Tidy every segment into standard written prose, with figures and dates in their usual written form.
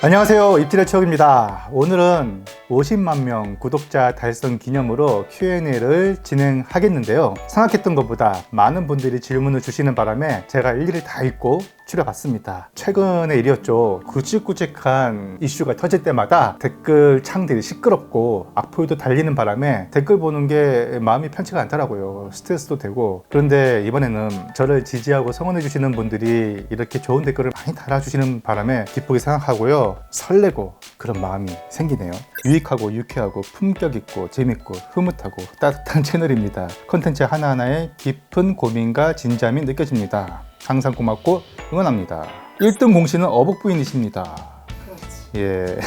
안녕하세요, 입질의 추억입니다. 오늘은 50만 명 구독자 달성 기념으로 Q&A를 진행하겠는데요. 생각했던 것보다 많은 분들이 질문을 주시는 바람에 제가 일일이 다 읽고 추려봤습니다. 최근의 일이었죠. 굵직굵직한 이슈가 터질 때마다 댓글 창들이 시끄럽고 악플도 달리는 바람에 댓글 보는 게 마음이 편치가 않더라고요. 스트레스도 되고. 그런데 이번에는 저를 지지하고 성원해 주시는 분들이 이렇게 좋은 댓글을 많이 달아주시는 바람에 기쁘게 생각하고요. 설레고 그런 마음이 생기네요. 유익하고 유쾌하고 품격 있고 재밌고 흐뭇하고 따뜻한 채널입니다. 콘텐츠 하나하나에 깊은 고민과 진지함이 느껴집니다. 항상 고맙고 응원합니다. 1등 공신은 어복부인이십니다. 예.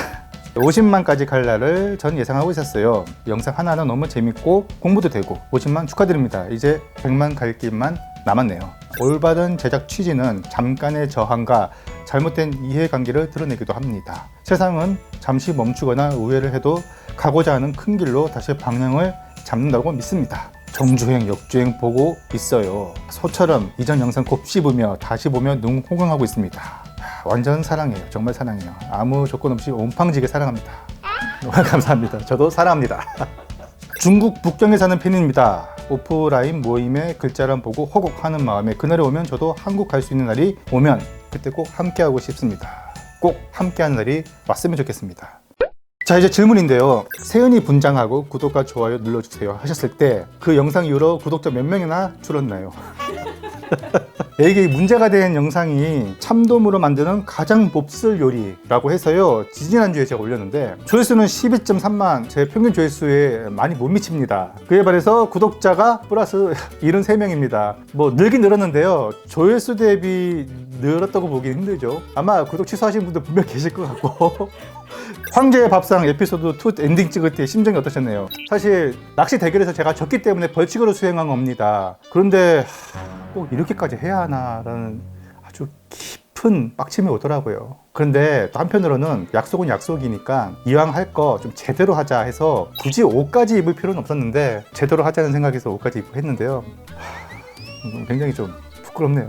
50만까지 갈 날을 전 예상하고 있었어요. 영상 하나하나 너무 재밌고 공부도 되고 50만 축하드립니다. 이제 100만 갈 길만 남았네요. 올바른 제작 취지는 잠깐의 저항과 잘못된 이해관계를 드러내기도 합니다. 세상은 잠시 멈추거나 우회를 해도 가고자 하는 큰 길로 다시 방향을 잡는다고 믿습니다. 정주행, 역주행 보고 있어요. 소처럼 이전 영상 곱씹으며 다시 보며 눈호강하고 있습니다. 완전 사랑해요. 정말 사랑해요. 아무 조건 없이 온팡지게 사랑합니다. 감사합니다. 저도 사랑합니다. 중국 북경에 사는 팬입니다. 오프라인 모임에 글자를 보고 호곡하는 마음에 그날이 오면 저도 한국 갈 수 있는 날이 오면 그때 꼭 함께하고 싶습니다. 꼭 함께하는 날이 왔으면 좋겠습니다. 자, 이제 질문인데요. 세은이 분장하고 구독과 좋아요 눌러주세요 하셨을 때 그 영상 이후로 구독자 몇 명이나 줄었나요? 이게 문제가 된 영상이 참돔으로 만드는 가장 몹쓸 요리라고 해서요, 지지난주에 제가 올렸는데 조회수는 12.3만, 제 평균 조회수에 많이 못 미칩니다. 그에 반해서 구독자가 플러스 73명입니다. 뭐 늘긴 늘었는데요, 조회수 대비 늘었다고 보기 힘들죠. 아마 구독 취소하신 분들 분명 계실 것 같고 황제의 밥상 에피소드 2 엔딩 찍을 때 심정이 어떠셨나요? 사실 낚시 대결에서 제가 졌기 때문에 벌칙으로 수행한 겁니다. 그런데 꼭 이렇게까지 해야 하나 라는 아주 깊은 빡침이 오더라고요. 그런데 또 한편으로는 약속은 약속이니까 이왕 할 거 좀 제대로 하자 해서 굳이 옷까지 입을 필요는 없었는데 제대로 하자는 생각에서 옷까지 입고 했는데요, 굉장히 좀 부끄럽네요.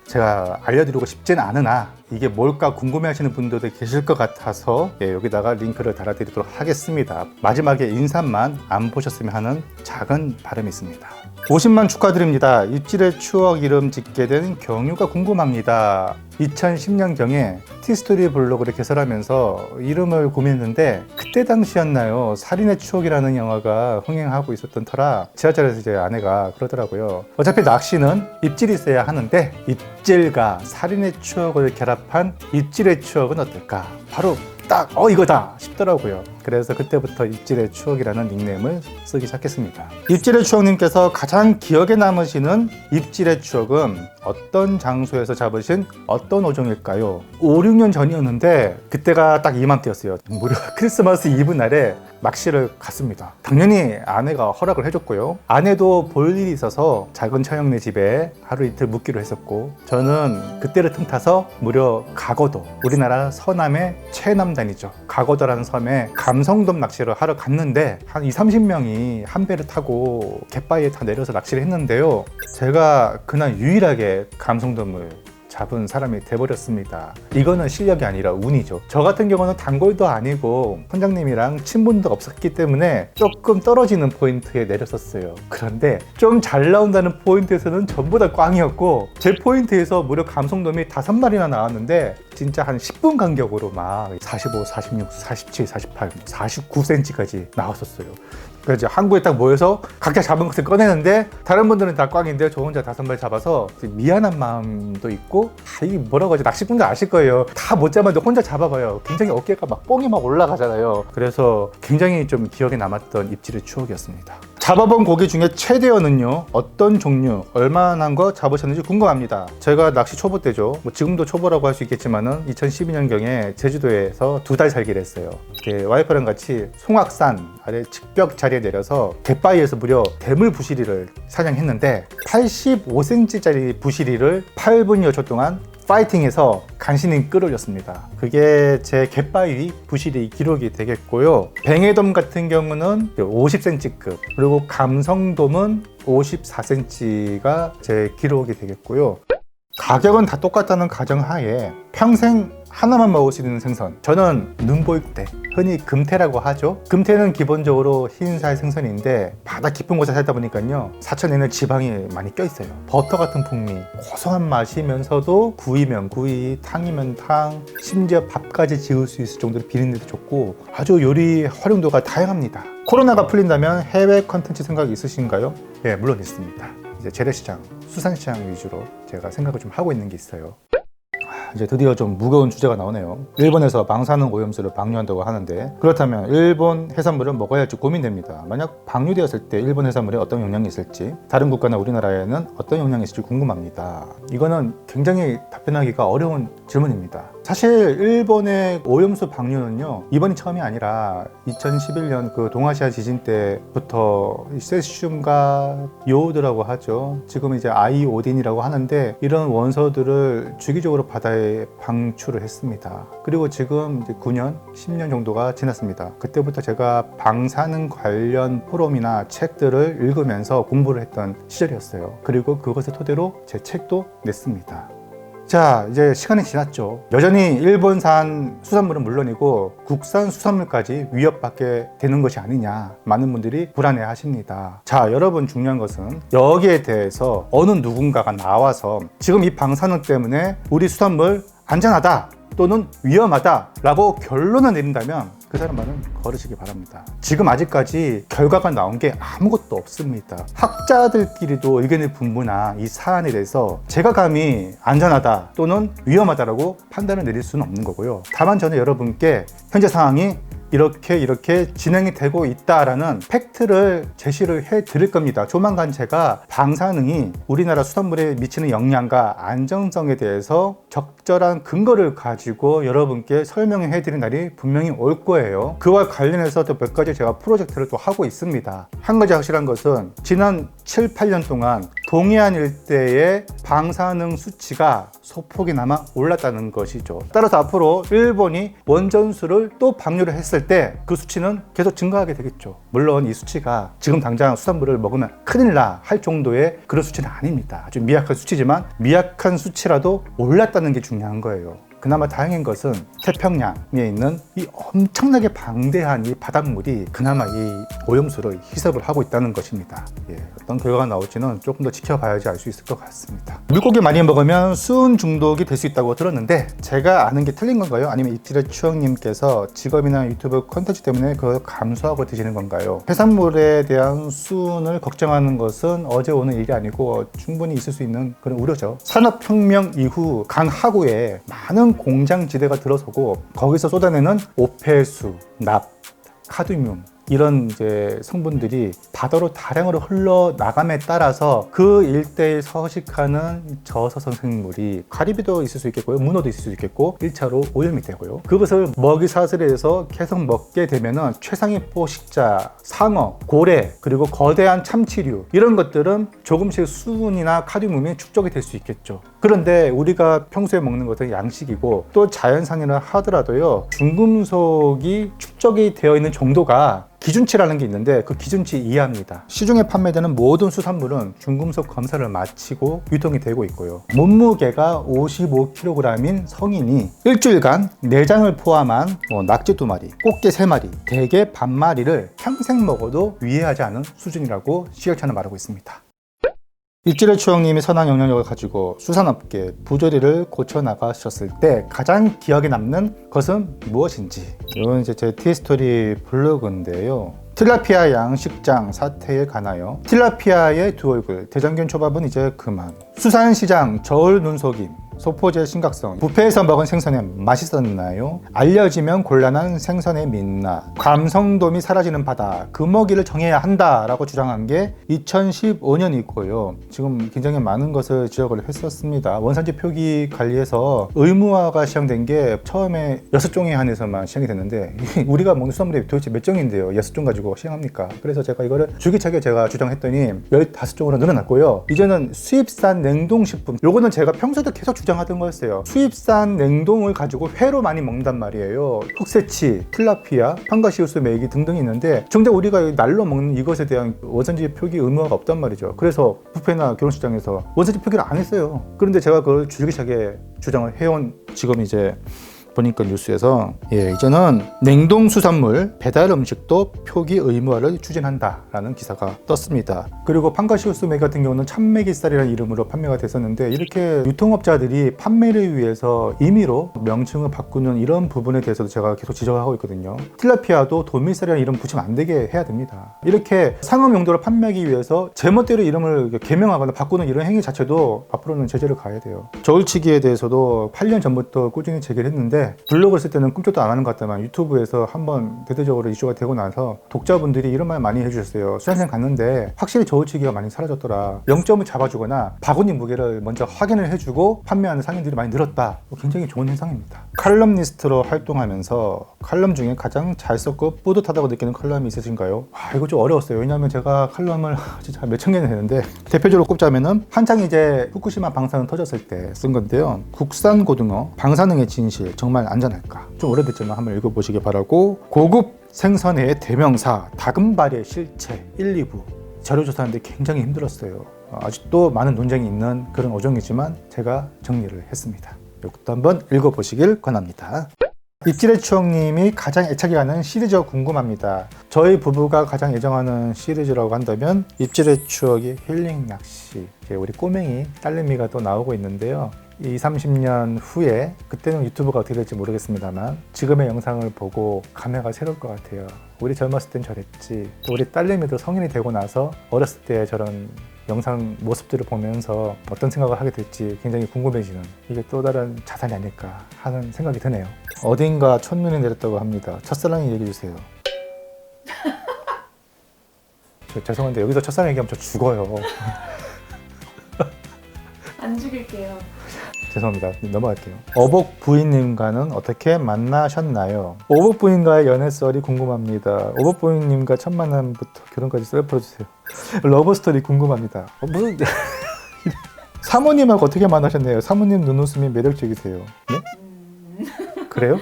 제가 알려드리고 싶지는 않으나 이게 뭘까 궁금해하시는 분들도 계실 것 같아서 여기다가 링크를 달아드리도록 하겠습니다. 마지막에 인사만 안 보셨으면 하는 작은 바람이 있습니다. 50만 축하드립니다. 입질의 추억 이름 짓게 된 경유가 궁금합니다. 2010년경에 티스토리 블로그를 개설하면서 이름을 고민했는데 그때 당시였나요? 살인의 추억이라는 영화가 흥행하고 있었던 터라 지하철에서 제 아내가 그러더라고요. 어차피 낚시는 입질이 있어야 하는데 입질과 살인의 추억을 결합한 입질의 추억은 어떨까? 바로 딱 이거다 싶더라고요. 그래서 그때부터 입질의 추억이라는 닉네임을 쓰기 시작했습니다. 입질의 추억님께서 가장 기억에 남으시는 입질의 추억은 어떤 장소에서 잡으신 어떤 어종일까요? 5, 6년 전이었는데 그때가 딱 이맘때였어요. 무려 크리스마스 이브 날에 낚시를 갔습니다. 당연히 아내가 허락을 해줬고요. 아내도 볼 일이 있어서 작은 처형네 집에 하루 이틀 묵기로 했었고, 저는 그때를 틈타서 무려 가거도, 우리나라 서남의 최남단이죠. 가거도라는 섬에 감성돔 낚시를 하러 갔는데 한 20-30명이 한 배를 타고 갯바위에 다 내려서 낚시를 했는데요, 제가 그날 유일하게 감성돔을 잡은 사람이 돼버렸습니다. 이거는 실력이 아니라 운이죠. 저 같은 경우는 단골도 아니고 선장님이랑 친분도 없었기 때문에 조금 떨어지는 포인트에 내렸었어요. 그런데 좀 잘 나온다는 포인트에서는 전부 다 꽝이었고, 제 포인트에서 무려 감성돔이 5마리나 나왔는데 진짜 한 10분 간격으로 막 45, 46, 47, 48, 49cm까지 나왔었어요. 그래서 항구에 딱 모여서 각자 잡은 것을 꺼내는데 다른 분들은 다 꽝인데 저 혼자 5마리 잡아서 미안한 마음도 있고, 이게 뭐라고 하지, 낚시꾼들 아실 거예요. 다 못 잡았는데 혼자 잡아봐요. 굉장히 어깨가 막 뽕이 막 올라가잖아요. 그래서 굉장히 좀 기억에 남았던 입질의 추억이었습니다. 잡아본 고기 중에 최대어는요, 어떤 종류, 얼마나 한 거 잡으셨는지 궁금합니다. 제가 낚시 초보 때죠. 뭐 지금도 초보라고 할 수 있겠지만은 2012년경에 제주도에서 2달 살기를 했어요. 와이프랑 같이 송악산 아래 직벽 자리에 내려서 갯바위에서 무려 대물 부시리를 사냥했는데 85cm짜리 부시리를 8분여 초 동안 파이팅해서 간신히 끌어올렸습니다. 그게 제 갯바위 부시리 기록이 되겠고요. 뱅에돔 같은 경우는 50cm급, 그리고 감성돔은 54cm가 제 기록이 되겠고요. 가격은 다 똑같다는 가정하에 평생 하나만 먹을 수 있는 생선, 저는 눈보이대, 흔히 금태라고 하죠. 금태는 기본적으로 흰살 생선인데 바다 깊은 곳에 살다 보니까요, 사천에는 지방이 많이 껴있어요. 버터 같은 풍미, 고소한 맛이면서도 구이면 구이, 탕이면 탕, 심지어 밥까지 지을 수 있을 정도로 비린내도 좋고 아주 요리 활용도가 다양합니다. 코로나가 풀린다면 해외 컨텐츠 생각이 있으신가요? 예, 물론 있습니다. 이제 재래시장, 수산시장 위주로 제가 생각을 좀 하고 있는 게 있어요. 이제 드디어 좀 무거운 주제가 나오네요. 일본에서 방사능 오염수를 방류한다고 하는데, 그렇다면 일본 해산물을 먹어야 할지 고민됩니다. 만약 방류되었을 때 일본 해산물에 어떤 영향이 있을지, 다른 국가나 우리나라에는 어떤 영향이 있을지 궁금합니다. 이거는 굉장히 답변하기가 어려운 질문입니다. 사실 일본의 오염수 방류는요, 이번이 처음이 아니라 2011년 그 동아시아 지진 때부터 세슘과 요오드라고 하죠. 지금 이제 아이오딘이라고 하는데, 이런 원소들을 주기적으로 바다에 방출을 했습니다. 그리고 지금 이제 9년, 10년 정도가 지났습니다. 그때부터 제가 방사능 관련 포럼이나 책들을 읽으면서 공부를 했던 시절이었어요. 그리고 그것을 토대로 제 책도 냈습니다. 자, 이제 시간이 지났죠. 여전히 일본산 수산물은 물론이고 국산 수산물까지 위협받게 되는 것이 아니냐, 많은 분들이 불안해 하십니다. 자, 여러분, 중요한 것은 여기에 대해서 어느 누군가가 나와서 지금 이 방사능 때문에 우리 수산물 안전하다 또는 위험하다 라고 결론을 내린다면 그 사람 말은 걸으시기 바랍니다. 지금 아직까지 결과가 나온 게 아무것도 없습니다. 학자들끼리도 의견이 분분한 이 사안에 대해서 제가 감히 안전하다 또는 위험하다라고 판단을 내릴 수는 없는 거고요. 다만 저는 여러분께 현재 상황이 이렇게 진행이 되고 있다라는 팩트를 제시를 해 드릴 겁니다. 조만간 제가 방사능이 우리나라 수산물에 미치는 영향과 안정성에 대해서 적절한 근거를 가지고 여러분께 설명해 드릴 날이 분명히 올 거예요. 그와 관련해서 또 몇 가지 제가 프로젝트를 또 하고 있습니다. 한 가지 확실한 것은 지난 7, 8년 동안 동해안 일대의 방사능 수치가 소폭이나마 올랐다는 것이죠. 따라서 앞으로 일본이 원전수를 또 방류를 했을 때 그 수치는 계속 증가하게 되겠죠. 물론 이 수치가 지금 당장 수산물을 먹으면 큰일 나 할 정도의 그런 수치는 아닙니다. 아주 미약한 수치지만 미약한 수치라도 올랐다는 게 중요한 거예요. 그나마 다행인 것은 태평양에 있는 이 엄청나게 방대한 이 바닷물이 그나마 이 오염수를 희석을 하고 있다는 것입니다. 예, 어떤 결과가 나올지는 조금 더 지켜봐야지 알 수 있을 것 같습니다. 물고기 많이 먹으면 수은 중독이 될 수 있다고 들었는데 제가 아는 게 틀린 건가요? 아니면 입질의 추억님께서 직업이나 유튜브 콘텐츠 때문에 그걸 감수하고 드시는 건가요? 해산물에 대한 수은을 걱정하는 것은 어제 오는 일이 아니고 충분히 있을 수 있는 그런 우려죠. 산업혁명 이후 강 하구에 많은 공장지대가 들어서고 거기서 쏟아내는 오폐수, 납, 카드뮴 이런 이제 성분들이 바다로 다량으로 흘러나감에 따라서 그 일대에 서식하는 저서선 생물이 가리비도 있을 수 있겠고요, 문어도 있을 수 있겠고 1차로 오염이 되고요. 그것을 먹이 사슬에서 계속 먹게 되면은 최상위 포식자, 상어, 고래 그리고 거대한 참치류 이런 것들은 조금씩 수분이나 카드뮴이 축적이 될 수 있겠죠. 그런데 우리가 평소에 먹는 것은 양식이고 또 자연산이라 하더라도요, 중금속이 축적이 되어 있는 정도가 기준치라는 게 있는데 그 기준치 이하입니다. 시중에 판매되는 모든 수산물은 중금속 검사를 마치고 유통이 되고 있고요. 몸무게가 55kg인 성인이 일주일간 내장을 포함한 낙지 2마리, 꽃게 3마리, 대게 반마리를 평생 먹어도 위해하지 않은 수준이라고 식약처는 말하고 있습니다. 입질의 추억님이 선한 영향력을 가지고 수산업계 부조리를 고쳐나가셨을 때 가장 기억에 남는 것은 무엇인지. 이건 이제 제 티스토리 블로그인데요. 틸라피아 양식장 사태에 관하여 틸라피아의 두 얼굴, 대장균 초밥은 이제 그만, 수산시장 저울 눈속임, 소포제의 심각성, 뷔페에서 먹은 생선은 맛있었나요? 알려지면 곤란한 생선의 민낯, 감성돔이 사라지는 바다, 금어기를 정해야 한다라고 주장한 게 2015년이고요. 지금 굉장히 많은 것을 지적을 했었습니다. 원산지 표기 관리에서 의무화가 시행된 게 처음에 6종에 한해서만 시행이 됐는데 우리가 먹는 수산물이 도대체 몇 종인데요? 6종 가지고 시행합니까? 그래서 제가 이거를 줄기차게 제가 주장했더니 15종으로 늘어났고요. 이제는 수입산 냉동식품, 요거는 제가 평소에도 계속 주장하던 거였어요. 수입산 냉동을 가지고 회로 많이 먹는단 말이에요. 흑새치, 틸라피아, 판가시우스, 메기 등등이 있는데 정작 우리가 날로 먹는 이것에 대한 원산지 표기 의무화가 없단 말이죠. 그래서 뷔페나 결혼식장에서 원산지 표기를 안 했어요. 그런데 제가 그걸 줄기차게 주장을 해온 지금 이제 보니까 뉴스에서 이제는 냉동 수산물 배달 음식도 표기 의무화를 추진한다라는 기사가 떴습니다. 그리고 판가시우스 맥 같은 경우는 참맥이살이라는 이름으로 판매가 됐었는데 이렇게 유통업자들이 판매를 위해서 임의로 명칭을 바꾸는 이런 부분에 대해서도 제가 계속 지적하고 있거든요. 틸라피아도 도미살이라는 이름 붙이면 안 되게 해야 됩니다. 이렇게 상업 용도로 판매하기 위해서 제멋대로 이름을 개명하거나 바꾸는 이런 행위 자체도 앞으로는 제재를 가해야 돼요. 저울치기에 대해서도 8년 전부터 꾸준히 제기를 했는데 블로그를 쓸 때는 꿈쩍도 안 하는 것 같다만 유튜브에서 한번 대대적으로 이슈가 되고 나서 독자분들이 이런 말 많이 해주셨어요. 수산시장 갔는데 확실히 저울치기가 많이 사라졌더라. 0점을 잡아주거나 바구니 무게를 먼저 확인을 해주고 판매하는 상인들이 많이 늘었다. 굉장히 좋은 현상입니다. 칼럼니스트로 활동하면서 칼럼 중에 가장 잘 썼고 뿌듯하다고 느끼는 칼럼이 있으신가요? 이거 좀 어려웠어요. 왜냐하면 제가 칼럼을 진짜 몇천 개는 했는데 대표적으로 꼽자면은 한창 이제 후쿠시마 방사능 터졌을 때 쓴 건데요. 국산 고등어 방사능의 진실 정말 안전할까? 좀 오래됐지만 한번 읽어보시기 바라고, 고급 생선의 대명사 다금발의 실체 1, 2부 자료조사하는데 굉장히 힘들었어요. 아직도 많은 논쟁이 있는 그런 어종이지만 제가 정리를 했습니다. 이것도 한번 읽어보시길 권합니다. 입질의 추억님이 가장 애착이 가는 시리즈 궁금합니다. 저희 부부가 가장 애정하는 시리즈라고 한다면 입질의 추억이 힐링 낚시. 우리 꼬맹이 딸내미가 또 나오고 있는데요. 20, 30년 후에, 그때는 유튜브가 어떻게 될지 모르겠습니다만 지금의 영상을 보고 감회가 새로울 것 같아요. 우리 젊었을 땐 저랬지. 또 우리 딸내미도 성인이 되고 나서 어렸을 때 저런 영상 모습들을 보면서 어떤 생각을 하게 될지 굉장히 궁금해지는, 이게 또 다른 자산이 아닐까 하는 생각이 드네요. 어딘가 첫눈이 내렸다고 합니다. 첫사랑 얘기해주세요. 죄송한데 여기서 첫사랑 얘기하면 저 죽어요. 안 죽일게요. 죄송합니다. 넘어갈게요. 어복 부인님과는 어떻게 만나셨나요? 어복 부인과의 연애 썰이 궁금합니다. 어복 부인님과 첫 만남부터 결혼까지 썰 풀어주세요. 러브 스토리 궁금합니다. 무슨 사모님하고 어떻게 만나셨나요? 사모님 눈웃음이 매력적이세요. 네? 그래요?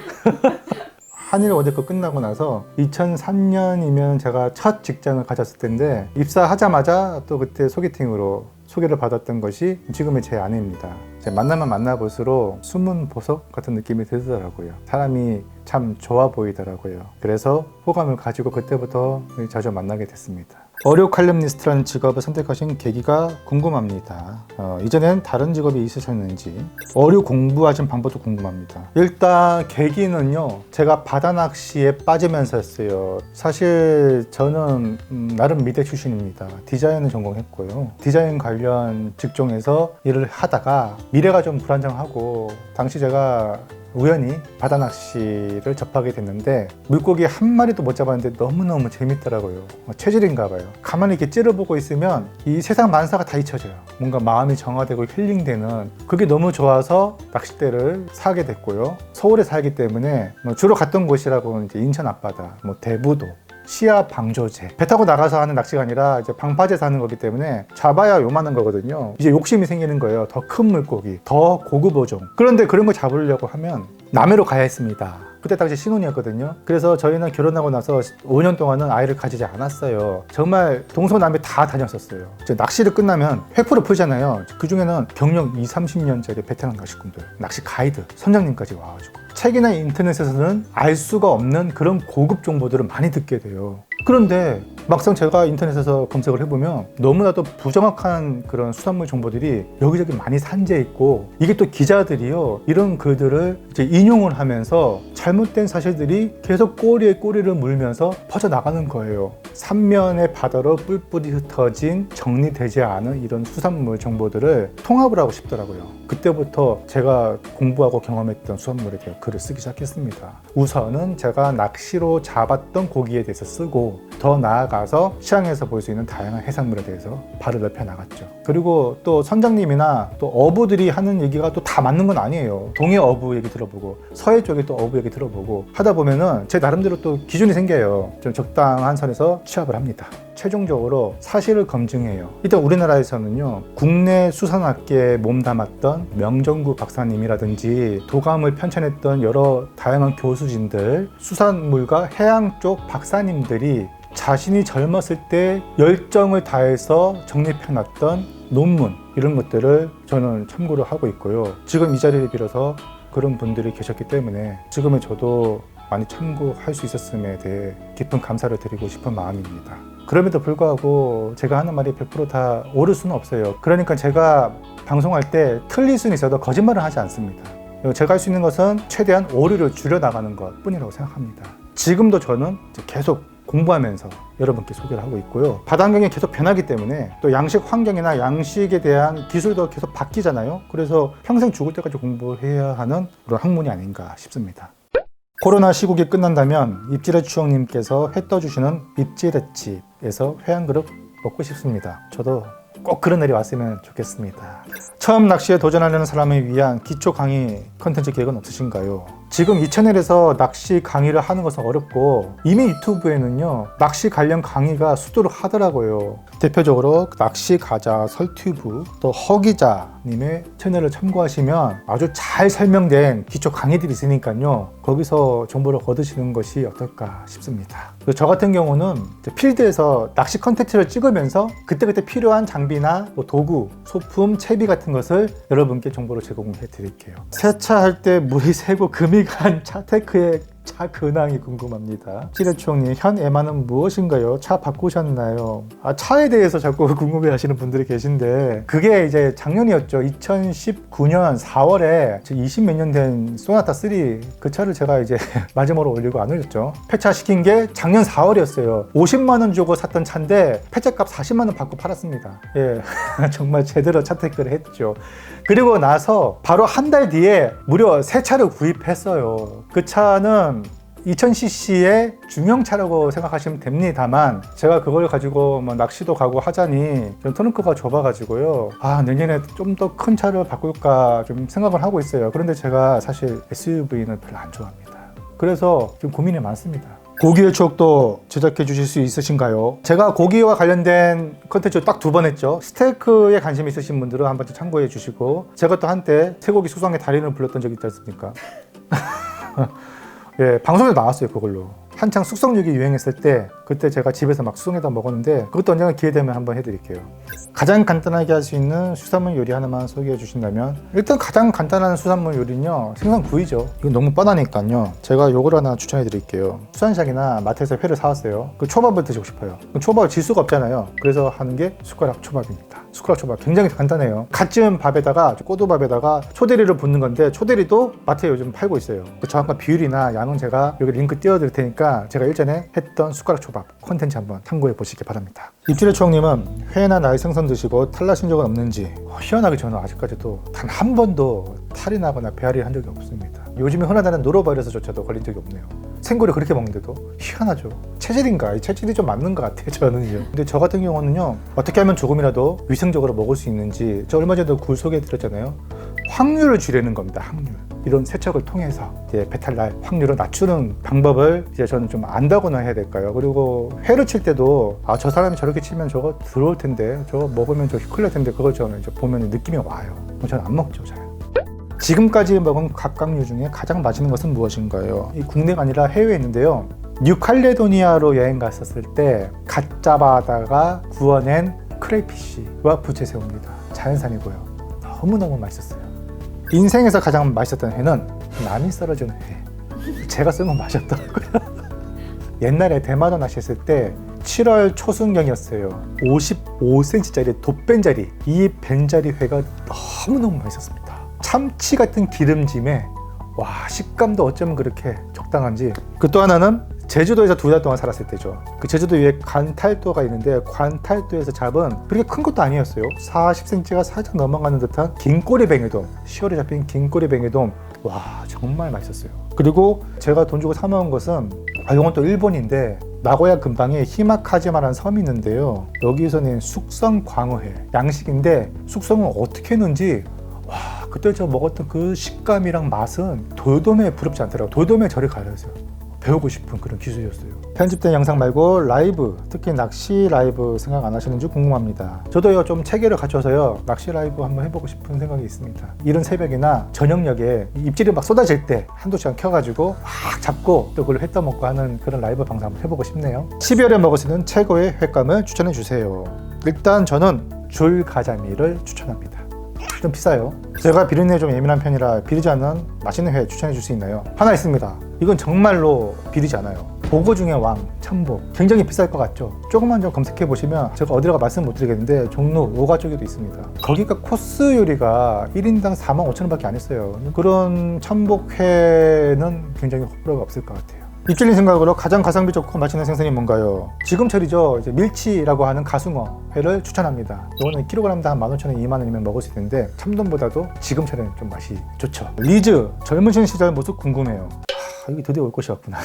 한일 월드컵 끝나고 나서 2003년이면 제가 첫 직장을 가졌을 텐데 입사하자마자 또 그때 소개팅으로 소개를 받았던 것이 지금의 제 아내입니다. 만나면 만나볼수록 숨은 보석 같은 느낌이 들더라고요. 사람이 참 좋아 보이더라고요. 그래서 호감을 가지고 그때부터 자주 만나게 됐습니다. 어류 칼럼니스트라는 직업을 선택하신 계기가 궁금합니다. 이전엔 다른 직업이 있으셨는지, 어류 공부하신 방법도 궁금합니다. 일단 계기는요, 제가 바다 낚시에 빠지면서였어요. 사실 저는 나름 미대 출신입니다. 디자인을 전공했고요. 디자인 관련 직종에서 일을 하다가 미래가 좀 불안정하고, 당시 제가 우연히 바다 낚시를 접하게 됐는데 물고기 한 마리도 못 잡았는데 너무너무 재밌더라고요. 체질인가 봐요. 가만히 이렇게 찌르보고 있으면 이 세상 만사가 다 잊혀져요. 뭔가 마음이 정화되고 힐링되는, 그게 너무 좋아서 낚싯대를 사게 됐고요. 서울에 살기 때문에 주로 갔던 곳이라고는 이제 인천 앞바다, 대부도, 시야 방조제, 배 타고 나가서 하는 낚시가 아니라 이제 방파제에서 하는 거기 때문에 잡아야 요만한 거거든요. 이제 욕심이 생기는 거예요. 더 큰 물고기, 더 고급 어종. 그런데 그런 거 잡으려고 하면 남해로 가야 했습니다. 그때 당시 신혼이었거든요. 그래서 저희는 결혼하고 나서 5년 동안은 아이를 가지지 않았어요. 정말 동서남북 다 다녔었어요. 이제 낚시를 끝나면 회포를 풀잖아요. 그 중에는 경력 20, 30년짜리 베테랑 낚시꾼들, 낚시 가이드, 선장님까지 와가지고 책이나 인터넷에서는 알 수가 없는 그런 고급 정보들을 많이 듣게 돼요. 그런데 막상 제가 인터넷에서 검색을 해보면 너무나도 부정확한 그런 수산물 정보들이 여기저기 많이 산재해 있고, 이게 또 기자들이요, 이런 글들을 이제 인용을 하면서 잘못된 사실들이 계속 꼬리에 꼬리를 물면서 퍼져나가는 거예요. 삼면의 바다로 뿔뿔이 흩어진 정리되지 않은 이런 수산물 정보들을 통합을 하고 싶더라고요. 그때부터 제가 공부하고 경험했던 수산물에 대해 글을 쓰기 시작했습니다. 우선은 제가 낚시로 잡았던 고기에 대해서 쓰고, 더 나아가서 시장에서 볼 수 있는 다양한 해산물에 대해서 발을 넓혀 나갔죠. 그리고 또 선장님이나 또 어부들이 하는 얘기가 또 다 맞는 건 아니에요. 동해 어부 얘기 들어보고 서해 쪽에 또 어부 얘기 들어보고 하다 보면은 제 나름대로 또 기준이 생겨요. 좀 적당한 선에서 취합을 합니다. 최종적으로 사실을 검증해요. 일단 우리나라에서는요, 국내 수산업계에 몸담았던 명정구 박사님이라든지 도감을 편찬했던 여러 다양한 교수진들, 수산물과 해양 쪽 박사님들이 자신이 젊었을 때 열정을 다해서 정립해놨던 논문, 이런 것들을 저는 참고를 하고 있고요. 지금 이 자리를 빌어서 그런 분들이 계셨기 때문에 지금의 저도 많이 참고할 수 있었음에 대해 깊은 감사를 드리고 싶은 마음입니다. 그럼에도 불구하고 제가 하는 말이 100%다 옳을 수는 없어요. 그러니까 제가 방송할 때 틀릴 수는 있어도 거짓말을 하지 않습니다. 제가 할 수 있는 것은 최대한 오류를 줄여나가는 것 뿐이라고 생각합니다. 지금도 저는 계속 공부하면서 여러분께 소개를 하고 있고요. 바다 환경이 계속 변하기 때문에 또 양식 환경이나 양식에 대한 기술도 계속 바뀌잖아요. 그래서 평생 죽을 때까지 공부해야 하는 그런 학문이 아닌가 싶습니다. 코로나 시국이 끝난다면 입질의 추억님께서 회 떠주시는 입질의집에서 회 한 그릇 먹고 싶습니다. 저도 꼭 그런 날이 왔으면 좋겠습니다. 처음 낚시에 도전하려는 사람을 위한 기초 강의 컨텐츠 계획은 없으신가요? 지금 이 채널에서 낚시 강의를 하는 것은 어렵고 이미 유튜브에는요 낚시 관련 강의가 수두룩 하더라고요. 대표적으로 낚시 가자 설튜브 또 허기자님의 채널을 참고하시면 아주 잘 설명된 기초 강의들이 있으니까요 거기서 정보를 얻으시는 것이 어떨까 싶습니다. 저 같은 경우는 필드에서 낚시 컨텐츠를 찍으면서 그때그때 필요한 장비나 뭐 도구, 소품, 채비 같은 것을 여러분께 정보를 제공해 드릴게요. 세차할 때 물이 새고 금이 간 차테크의 차 근황이 궁금합니다. 찌레추억님, 현 에마는 무엇인가요? 차 바꾸셨나요? 차에 대해서 자꾸 궁금해 하시는 분들이 계신데 그게 이제 작년이었죠. 2019년 4월에 20몇 년 된 소나타 3 그 차를 제가 이제 마지막으로 올리고 안 올렸죠. 폐차 시킨 게 작년 4월이었어요. 50만 원 주고 샀던 차인데 폐차값 40만 원 받고 팔았습니다. 예, 정말 제대로 차테크를 했죠. 그리고 나서 바로 한 달 뒤에 무려 새 차를 구입했어요. 그 차는 2000cc의 중형차라고 생각하시면 됩니다만 제가 그걸 가지고 뭐 낚시도 가고 하자니 트렁크가 좁아가지고요 내년에 좀 더 큰 차를 바꿀까 좀 생각을 하고 있어요. 그런데 제가 사실 SUV는 별로 안 좋아합니다. 그래서 좀 고민이 많습니다. 고기의 추억도 제작해 주실 수 있으신가요? 제가 고기와 관련된 컨텐츠 딱 2번 했죠. 스테이크에 관심 있으신 분들은 한 번쯤 참고해 주시고 제가 또 한때 쇠고기 숙성의 달인을 불렀던 적이 있지 않습니까? 예, 방송에 나왔어요. 그걸로 한창 숙성육이 유행했을 때 그때 제가 집에서 막 수성에다 먹었는데 그것도 언젠가 기회 되면 한번 해드릴게요. 가장 간단하게 할 수 있는 수산물 요리 하나만 소개해 주신다면 일단 가장 간단한 수산물 요리는요 생선구이죠. 이건 너무 뻔하니까요 제가 요걸 하나 추천해 드릴게요. 수산시장이나 마트에서 회를 사왔어요. 그 초밥을 드시고 싶어요. 초밥을 질 수가 없잖아요. 그래서 하는 게 숟가락 초밥입니다. 숟가락 초밥 굉장히 간단해요. 갓 지은 밥에다가 꼬두밥에다가 초대리를 붓는 건데 초대리도 마트에 요즘 팔고 있어요. 그 정확한 비율이나 양은 제가 여기 링크 띄워드릴 테니까 제가 일전에 했던 숟가락 초밥 콘텐츠 한번 참고해 보시기 바랍니다. 입질의 추억님은 회나 나의 생선 드시고 탈나신 적은 없는지 희한하게 저는 아직까지도 단 한 번도 탈이 나거나 배앓이를 한 적이 없습니다. 요즘에 흔하다는 노로바이러스조차도 걸린 적이 없네요. 생고를 그렇게 먹는데도 희한하죠. 체질인가? 이 체질이 좀 맞는 것 같아요 저는요. 근데 저 같은 경우는요 어떻게 하면 조금이라도 위생적으로 먹을 수 있는지 저 얼마 전에도 굴 소개해 드렸잖아요. 확률을 줄이는 겁니다. 확률. 이런 세척을 통해서 이제 배탈 날 확률을 낮추는 방법을 이제 저는 좀 안다고나 해야 될까요? 그리고 회를 칠 때도 저 사람이 저렇게 치면 저거 들어올 텐데 저거 먹으면 저 큰일 날 텐데 그걸 저는 이제 보면 느낌이 와요. 저는 안 먹죠 잘. 지금까지 먹은 각각류 중에 가장 맛있는 것은 무엇인가요? 이 국내가 아니라 해외에 있는데요. 뉴칼레도니아로 여행 갔었을 때 갓 잡아다가 구워낸 크레이피쉬와 부채새우입니다. 자연산이고요. 너무너무 맛있었어요. 인생에서 가장 맛있었던 회는 남이 썰어준 회. 제가 쓴 건 맛있더라고요. 옛날에 대마도 낚시했을 때 7월 초순경이었어요. 55cm짜리 돛벤자리. 이 벤자리 회가 너무너무 맛있었습니다. 참치 같은 기름짐에 식감도 어쩌면 그렇게 적당한지. 그 또 하나는 제주도에서 2달 동안 살았을 때죠. 그 제주도 위에 관탈도가 있는데 관탈도에서 잡은 그렇게 큰 것도 아니었어요. 40cm가 살짝 넘어가는 듯한 긴꼬리 뱅에돔, 10월에 잡힌 긴꼬리 뱅에돔. 정말 맛있었어요. 그리고 제가 돈 주고 사 먹은 것은 이건 또 일본인데 나고야 근방에 히마카지마라는 섬이 있는데요. 여기서는 숙성 광어회 양식인데 숙성은 어떻게 했는지 그때 저 먹었던 그 식감이랑 맛은 돌돔에 부럽지 않더라고요. 돌돔에 저를 가려서요. 배우고 싶은 그런 기술이었어요. 편집된 영상 말고 라이브, 특히 낚시 라이브 생각 안 하시는지 궁금합니다. 저도요 좀 체계를 갖춰서요 낚시 라이브 한번 해보고 싶은 생각이 있습니다. 이른 새벽이나 저녁녘에 입질이 막 쏟아질 때 한두 시간 켜가지고 막 잡고 또 그걸 회 떠먹고 하는 그런 라이브 방송 한번 해보고 싶네요. 12월에 먹을 수 있는 최고의 횟감을 추천해 주세요. 일단 저는 줄가자미를 추천합니다. 좀 비싸요. 제가 비린내에 좀 예민한 편이라 비리지 않는 맛있는 회 추천해 줄 수 있나요? 하나 있습니다. 이건 정말로 비리지 않아요. 보고 중에 왕, 참복. 굉장히 비쌀 것 같죠? 조금만 좀 검색해 보시면 제가 어디라고 말씀 못 드리겠는데 종로 5가 쪽에도 있습니다. 거기가 코스 요리가 1인당 45,000원 밖에 안 했어요. 그런 참복회는 굉장히 호불호가 없을 것 같아요. 입질린 생각으로 가장 가성비 좋고 맛있는 생선이 뭔가요? 지금철이죠. 이제 밀치라고 하는 가숭어 회를 추천합니다. 이거는 킬로그램당 15,000원, 20,000원이면 먹을 수 있는데 참돔보다도 지금철에는 좀 맛이 좋죠. 리즈 젊으신 시절 모습 궁금해요. 여기 드디어 올 곳이 왔구나.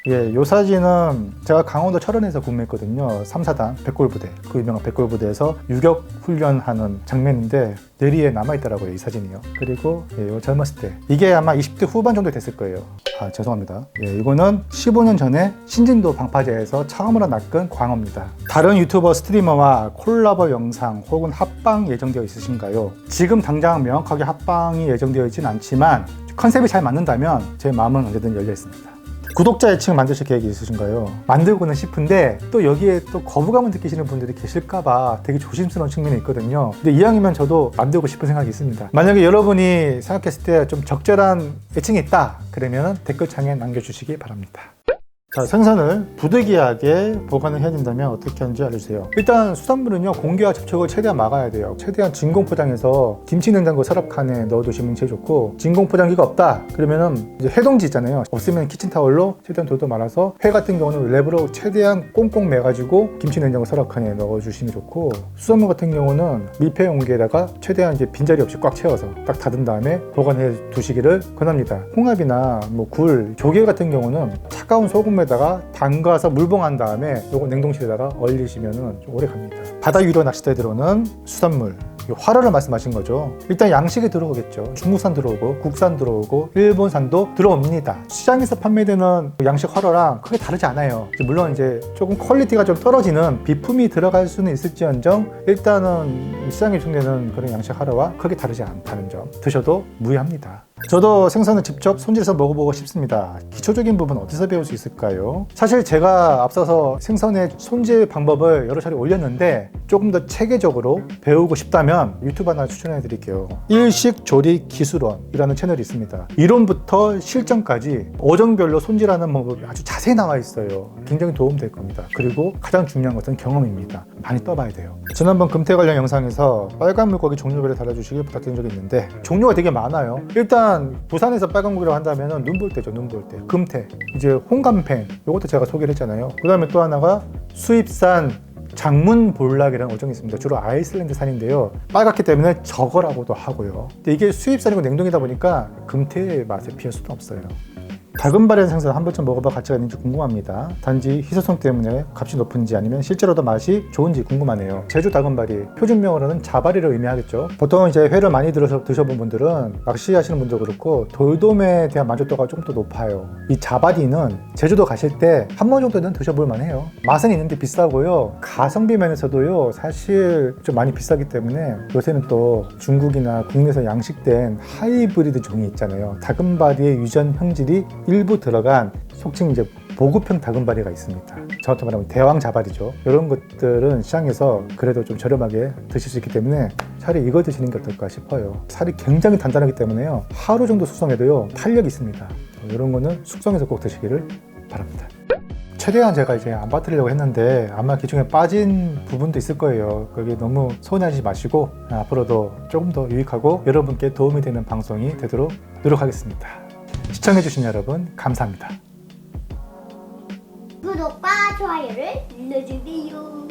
예, 요 사진은 제가 강원도 철원에서 근무했거든요. 3사단 백골부대, 그 유명한 백골부대에서 유격 훈련하는 장면인데 뇌리에 남아있더라고요, 이 사진이요. 그리고 예, 요 젊었을 때 이게 아마 20대 후반 정도 됐을 거예요. 아, 죄송합니다. 예, 이거는 15년 전에 신진도 방파제에서 처음으로 낚은 광어입니다. 다른 유튜버 스트리머와 콜라보 영상 혹은 합방 예정되어 있으신가요? 지금 당장 명확하게 합방이 예정되어 있진 않지만 컨셉이 잘 맞는다면 제 마음은 언제든 열려 있습니다. 구독자 애칭 만드실 계획이 있으신가요? 만들고는 싶은데 또 여기에 또 거부감을 느끼시는 분들이 계실까봐 되게 조심스러운 측면이 있거든요. 근데 이왕이면 저도 만들고 싶은 생각이 있습니다. 만약에 여러분이 생각했을 때 좀 적절한 애칭이 있다 그러면 댓글창에 남겨주시기 바랍니다. 자, 생선을 부득이하게 보관을 해야 된다면 어떻게 하는지 알려주세요. 일단 수산물은요, 공기와 접촉을 최대한 막아야 돼요. 최대한 진공 포장해서 김치 냉장고 서랍칸에 넣어두시면 제일 좋고, 진공 포장기가 없다 그러면은 이제 해동지 있잖아요. 없으면 키친타월로 최대한 돌돌 말아서, 회 같은 경우는 랩으로 최대한 꽁꽁 매가지고 김치 냉장고 서랍칸에 넣어주시면 좋고, 수산물 같은 경우는 밀폐 용기에다가 최대한 이제 빈자리 없이 꽉 채워서 딱 닫은 다음에 보관해 두시기를 권합니다. 홍합이나 뭐 굴, 조개 같은 경우는 차가운 소금에 에다가 담가서 물봉한 다음에 요거 냉동실에다가 얼리시면 좀 오래 갑니다. 바다 위로 낚시터에 들어오는 수산물, 화로를 말씀하신 거죠. 일단 양식이 들어오겠죠. 중국산 들어오고 국산 들어오고 일본산도 들어옵니다. 시장에서 판매되는 양식 화로랑 크게 다르지 않아요. 물론 이제 조금 퀄리티가 좀 떨어지는 비품이 들어갈 수는 있을지언정 일단은 시장에 유통되는 그런 양식 화로와 크게 다르지 않다는 점 드셔도 무해합니다. 저도 생선을 직접 손질해서 먹어보고 싶습니다. 기초적인 부분 어디서 배울 수 있을까요? 사실 제가 앞서서 생선의 손질 방법을 여러 차례 올렸는데 조금 더 체계적으로 배우고 싶다면 유튜브 하나 추천해 드릴게요. 일식 조리 기술원이라는 채널이 있습니다. 이론부터 실전까지 어종별로 손질하는 방법이 아주 자세히 나와 있어요. 굉장히 도움될 겁니다. 그리고 가장 중요한 것은 경험입니다. 많이 떠봐야 돼요. 지난번 금태 관련 영상에서 빨간 물고기 종류별로 달아주시길 부탁드린 적이 있는데 종류가 되게 많아요. 일단 부산에서 빨간 고기라고 한다면 눈볼때죠. 눈볼때, 금태, 이제 홍감팽, 이것도 제가 소개를 했잖아요. 그 다음에 또 하나가 수입산 장문볼락이라는 어종이 있습니다. 주로 아이슬란드산인데요. 빨갛기 때문에 저거라고도 하고요. 근데 이게 수입산이고 냉동이다 보니까 금태의 맛에 비할 수도 없어요. 다금바리한 생선 한 번쯤 먹어봐 가치가 있는지 궁금합니다. 단지 희소성 때문에 값이 높은지 아니면 실제로도 맛이 좋은지 궁금하네요. 제주 다금바리, 표준명어로는 자바리를 의미하겠죠. 보통 이제 회를 많이 들어서 드셔본 분들은 낚시하시는 분도 그렇고 돌돔에 대한 만족도가 좀 더 높아요. 이 자바리는 제주도 가실 때 한 번 정도는 드셔볼 만해요. 맛은 있는데 비싸고요. 가성비 면에서도요 사실 좀 많이 비싸기 때문에 요새는 또 중국이나 국내에서 양식된 하이브리드 종이 있잖아요. 다금바리의 유전 형질이 일부 들어간 속칭 이제 보급형 다금바리가 있습니다. 정확히 말하면 대왕 자바리죠. 이런 것들은 시장에서 그래도 좀 저렴하게 드실 수 있기 때문에 차라리 이거 드시는 게 어떨까 싶어요. 살이 굉장히 단단하기 때문에요. 하루 정도 숙성해도요 탄력이 있습니다. 이런 거는 숙성해서 꼭 드시기를 바랍니다. 최대한 제가 이제 안 빠뜨리려고 했는데 아마 기중에 빠진 부분도 있을 거예요. 그게 너무 서운하지 마시고 앞으로도 조금 더 유익하고 여러분께 도움이 되는 방송이 되도록 노력하겠습니다. 시청해주신 여러분 감사합니다. 구독과 좋아요를 눌러주세요.